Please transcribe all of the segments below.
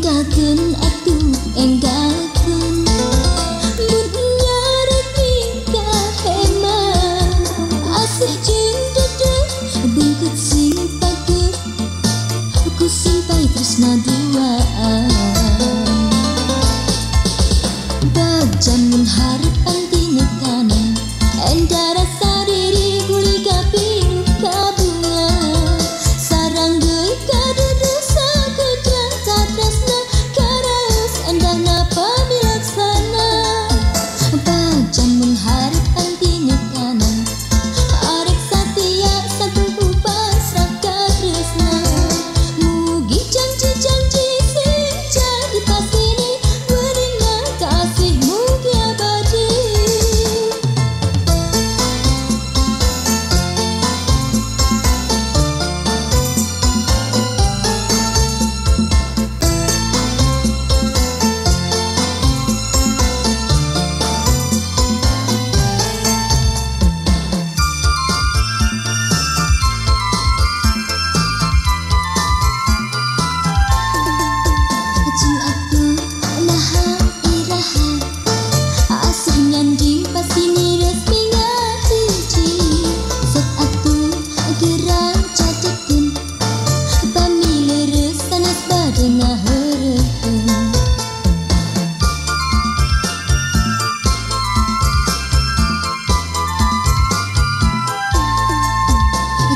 enggalkeun atuh enggalkeun mun nyarek nikah hemat asih jeung dedeh bungkut sing pager ku simpai tresna duaan bajan mun harapan tina kana endah rasa diri guli kaping kabunga sarang deui kadedesa kejar katresna karas endah napa milaksana bajan mun harapan tina kana arek satia satu pasrah katresna mugi janji-janji sing jadi pastini weninga kasih mugi abadi. Jeung atuh naha iraha asih nyanding pastini resmi ngahiji sok atuh gerak cadekeun pamileres sanes bade ngaheureun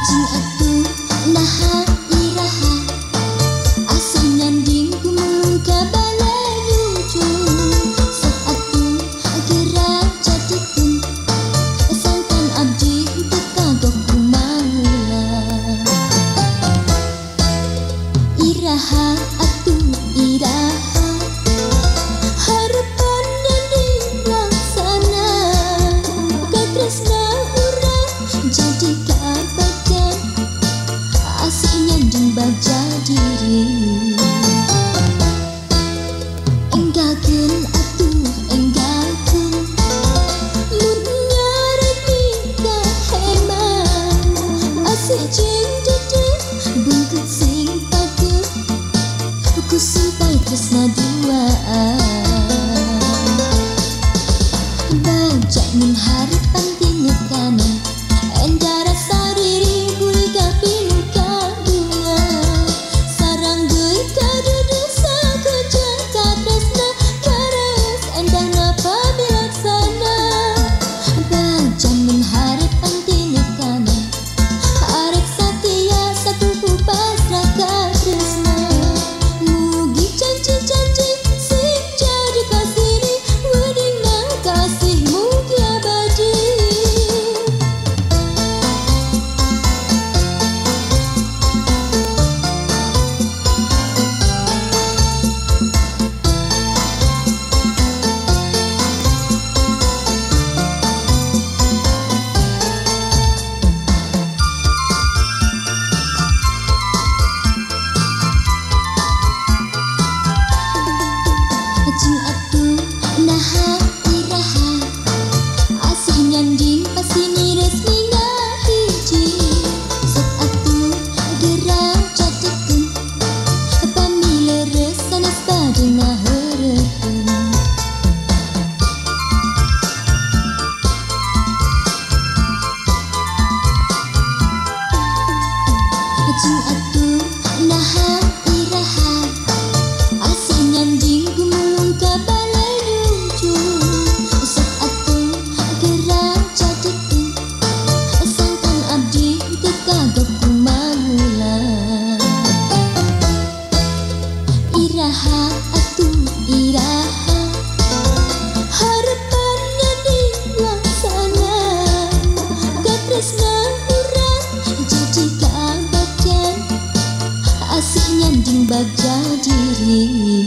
jeung atuh naha iraha asih nyanding kumulung ka balai ujung sok atuh gerak cadekeun sangkan abdi teu kagok kumaha iraha atuh iraha harapan yang dilaksana katresna urang jadi kabajan asih nyanding baja diri enggalkeun atuh enggalkeun mun nyarek nikah hemat asih jeung dedeh bungkut sing pager ku simpai tresna duaan bajak mun harapan tina kana endah rasa diri guli kaping kabunga sarang deui kadedesa kejar katresna karas endah napa milaksana bajan mun harapan tina kana arek satia satu pasrah katresna mugi janji-janji sing jadi pastini weninga kasih mugi abadi. Jeung atuh naha iraha asih nyanding pastini resmi ngahiji sok atuh gerak cadekeun pamileres sanes bade ngaheureun jeung atuh naha iraha asih nyanding kumulung ka balai ujung sok atuh gerak cadekeun sangkan abdi teu kagok kumaha iraha atuh iraha harapan yang dilaksana katresna urang jadi kabajan asih nyanding baja diri